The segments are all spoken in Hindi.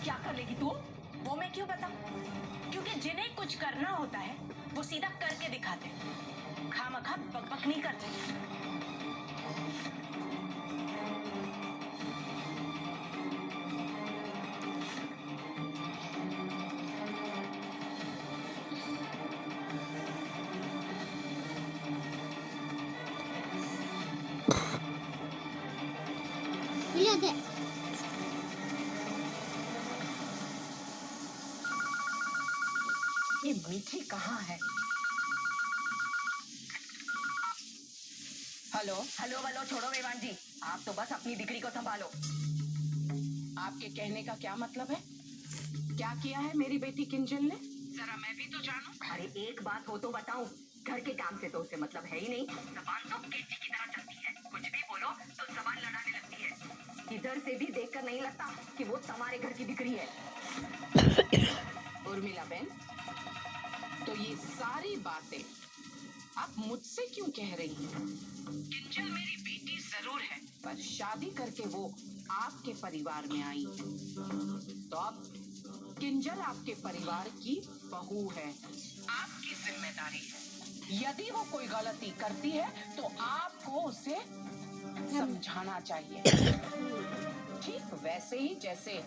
क्या कर लेगी तू? वो मैं क्यों बताऊं? क्योंकि जिन्हें कुछ करना होता है वो सीधा करके दिखाते हैं, खामखा बकबक नहीं करते। ये मीठी कहाँ है? हेलो हेलो हेलो, छोड़ो मेवान जी, आप तो बस अपनी डिग्री को संभालो। आपके कहने का क्या मतलब है? क्या किया है मेरी बेटी किंजल ने? जरा मैं भी तो जानूं। अरे एक बात हो तो बताऊं, घर के काम से तो उसे मतलब है ही नहीं। जबान तो केची की तरह चलती है, कुछ भी बोलो तो जबान लड़ाने लगती है। इधर से भी देखकर नहीं लगता कि वो तुम्हारे घर की दिक्री है। उर्मिला बहन, तो ये सारी बातें आप मुझसे क्यों कह रही हैं? किंजल मेरी बेटी जरूर है, पर शादी करके वो आपके परिवार में आई है, तो अब किंजल आपके परिवार की बहू है, आपकी जिम्मेदारी है। यदि वो कोई गलती करती है तो आपको उसे समझाना चाहिए, ठीक वैसे ही जैसे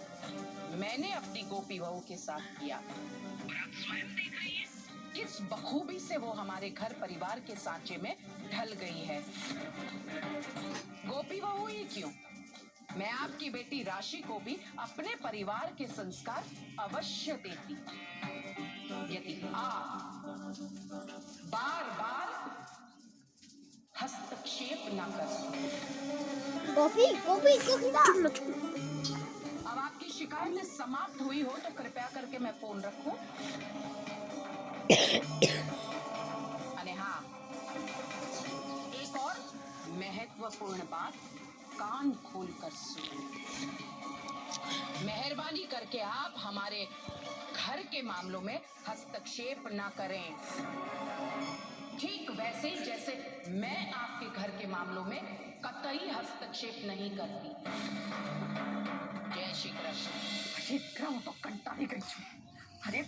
मैंने अपनी गोपी बहू के साथ किया। आप स्वयं देख रही हैं किस बखूबी से वो हमारे घर परिवार के सांचे में ढल गई है। गोपी बहू ही क्यों, मैं आपकी बेटी राशि को भी अपने परिवार के संस्कार अवश्य देती, यदि आप बार बार हस्तक्षेप न कर। कॉफी कॉफी अब आपकी शिकायतें समाप्त हुई हो तो कृपया करके मैं फोन रखूं। अरे हाँ, एक और महत्वपूर्ण बात कान खोलकर सुनो। मेहरबानी करके आप हमारे घर के मामलों में हस्तक्षेप ना करें, ठीक वैसे ही जैसे मैं आपके घर के मामलों में कतई हस्तक्षेप नहीं करती। जय श्री कृष्ण। अरे तो कंटा भी गई। अरे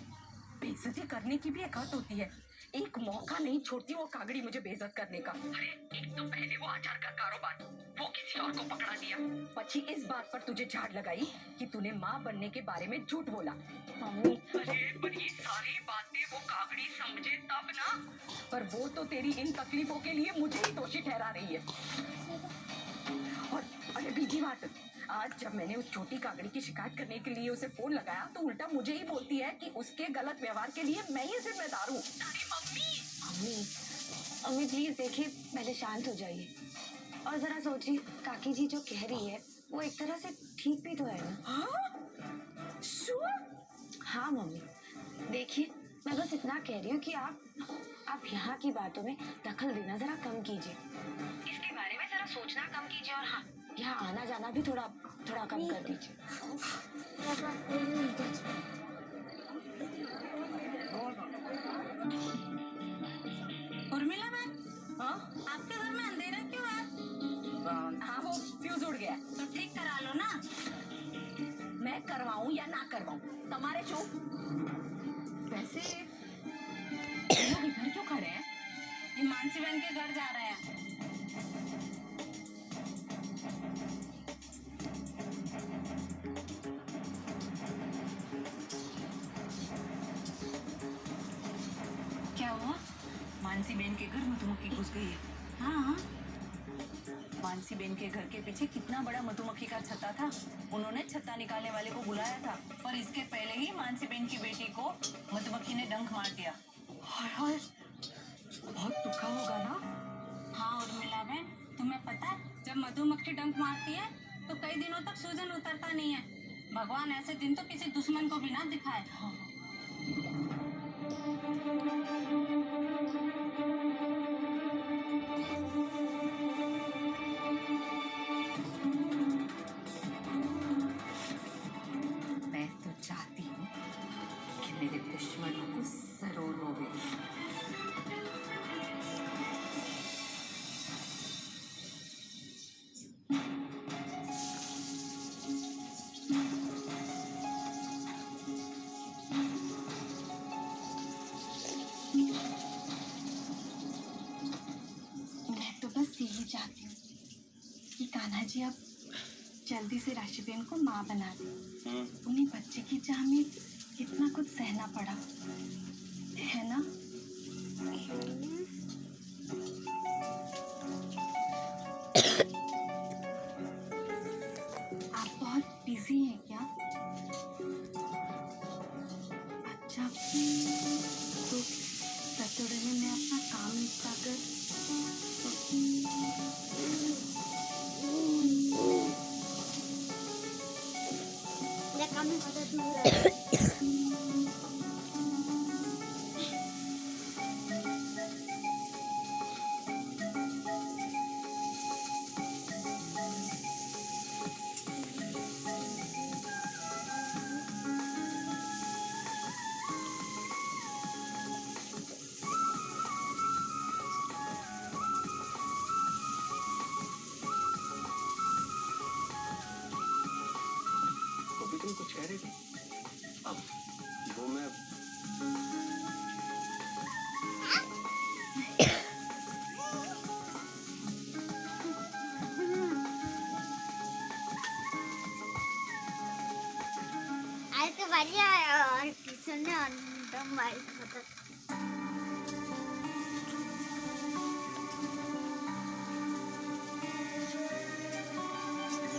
बेइज्जती करने की भी एक हद होती है, एक मौका नहीं छोड़ती वो कागड़ी मुझे बेइज्जत करने का। अरे एक तो पहले वो आचार का कारोबार, वो किसी और को पकड़ा दिया, पची इस बात पर तुझे झाड़ लगाई कि तूने माँ बनने के बारे में झूठ बोला। मम्मी, अरे पर ये सारी बातें वो कागड़ी समझे तब ना, पर वो तो तेरी इन तकलीफों के लिए मुझे ही दोषी ठहरा रही है। और अरे बीजी बात, आज जब मैंने उस छोटी कागड़ी की शिकायत करने के लिए उसे फोन लगाया तो उल्टा मुझे ही बोलती है कि उसके गलत व्यवहार के लिए मैं ही जिम्मेदार हूँ। अरे मम्मी मम्मी मम्मी प्लीज देखिए, पहले शांत हो जाइए और जरा सोचिए, काकी जी जो कह रही है वो एक तरह से ठीक भी तो है ना। हाँ? Sure? हाँ मम्मी, देखिए मैं बस इतना कह रही हूँ कि आप यहाँ की बातों में दखल देना जरा कम कीजिए, इसके बारे में जरा सोचना कम कीजिए, और हाँ यहाँ आना जाना भी थोड़ा थोड़ा कम कर दीजिए। उर्मिला मैम, हाँ आपके घर में अंधेरा क्यों है? हाँ वो फ्यूज उड़ गया, तो ठीक करा लो ना। मैं करवाऊं या ना करवाऊं, तुम्हारे चुप। वैसे लोग इधर क्यों खड़े हैं? ये मानसी बहन के घर जा रहे हैं। क्या हुआ? मानसी बेन के घर मधुमक्खी घुस गई है। हाँ, मानसी बेन के घर के पीछे कितना बड़ा मधुमक्खी का छत्ता था, उन्होंने छत्ता निकालने वाले को बुलाया था, पर इसके पहले ही मानसी बेन की बेटी को मधुमक्खी ने डंक मार दिया। हाय हाय, बहुत दुखा होगा ना। हाँ उर्मिला बहन, तुम्हें पता है जब मधुमक्खी डंक मारती है तो कई दिनों तक सूजन उतरता नहीं है। भगवान ऐसे दिन तो किसी दुश्मन को भी ना दिखाए। हाँ। मैं तो चाहती हूँ कि मेरे दुश्मनों को जरूर रोवे। नाना जी अब जल्दी से राशिबेन को माँ बना दे। उन्हें बच्चे की चाह में कितना कुछ सहना पड़ा है ना। आप बहुत बिजी हैं क्या? अच्छा तो सैटरडे में मैं अपना काम निपटा कर काम में मदद मिल रहा है। तुम कुछ कह रहे थे। अब वो मैं आज तो बढ़िया और ट्यूशन ने अंदर मारी मतलब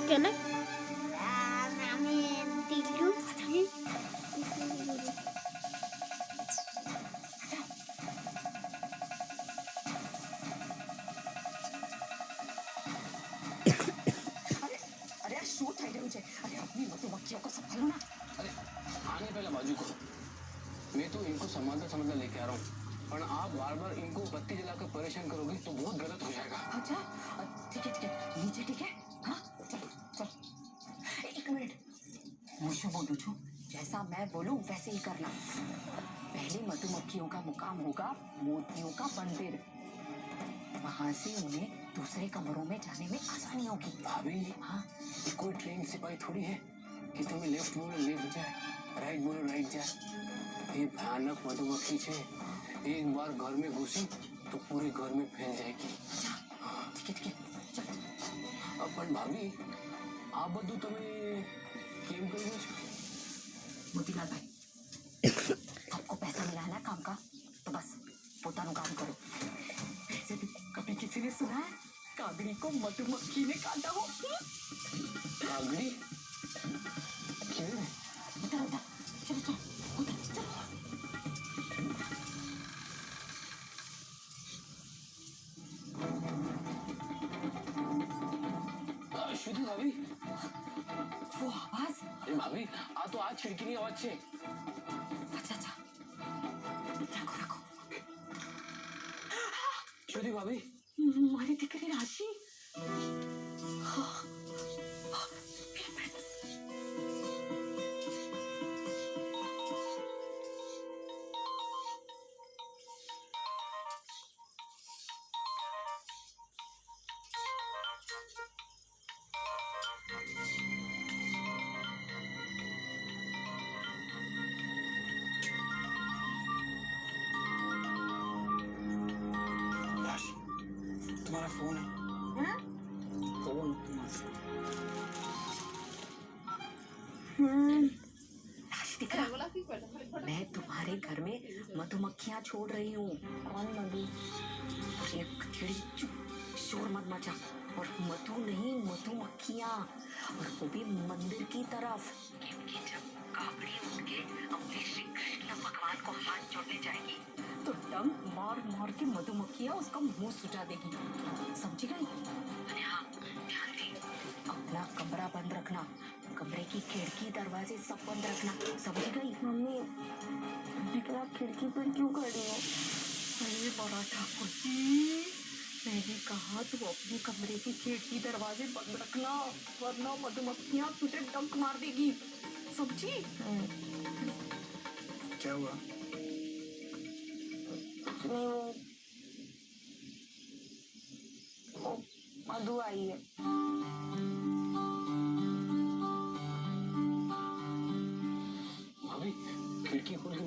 क्या ना मैं दिल्लू અરે આ શું થઈ રહ્યું છે? અરે अपनी मधुमक्खियों को संभालो ना। अरे आने पहले बाजू करो। मैं तो इनको संभालता समझता लेके आ रहा हूँ, पर आप बार बार इनको बत्ती जलाकर परेशान करोगे तो बहुत गलत हो जाएगा। अच्छा ठीक है नीचे ठीक है। हाँ चल चल एक मिनट હું શું બોલું છું जैसा मैं बोलूं वैसे ही करना। पहले मधुमक्खियों का मुकाम होगा मोतियों का मंदिर। वहां से उन्हें दूसरे कमरों में जाने में आसानी होगी। भाभी हाँ ये कोई ट्रेन सिपाही थोड़ी है कि तुम्हें लेफ्ट बोलो लेफ्ट जाए, राइट बोलो राइट जाए। ये भयानक मधुमक्खी है, एक बार घर में घुसी तो पूरे घर में फैल जाएगी। ठीक है चल। પણ ભાભી આ બધું તમે કેમ કર્યું છે? मोतीलाल भाई आपको पैसा मिला है ना काम का, तो बस पोतानु काम करो। वैसे भी कभी किसी ने सुना है कागड़ी को मधुमक्खी ने काटा हो? કાગડી કેવી? उधर उधर चलो चलो उधर चलो। શુદ્ધિ ભાભી, वो आवाज। એ ભાભી આ તો આ ખિડકીની અવાજ છે। अच्छा रखो रखो। શુદ્ધિ ભાભી मारी दिकरी राशि। तुम्हारा फोन है? हाँ? फोन तुम्हारा। राशि दिख रहा? मैं तुम्हारे घर में मधुमक्खियां छोड़ रही हूँ। कौन मधु? एक थोड़ी चुप, शोर मत मचा। और मधु नहीं मधुमक्खियां, और वो भी मंदिर की तरफ। क्योंकि जब कावड़ी उठ के अपने श्री कृष्ण भगवान को हाथ जोड़ने जाएगी तो डंक मार मार के मधुमक्खियां उसका मुंह सुझा देगी। समझी गई? अरे हाँ ध्यान दे। अपना कमरा बंद रखना, कमरे की खिड़की दरवाजे सब बंद रखना। समझ गई? मम्मी बिकरा खिड़की पर क्यों खड़ी हो? अरे बड़ा ठाकुर जी, मैंने कहा तू अपने कमरे की खिड़की दरवाजे बंद रखना, वरना मधुमक्खियां तुझे डंक मार देगी। समझी? क्या हुआ? नहीं वो मधु आई है। भाभी खिड़की खोल के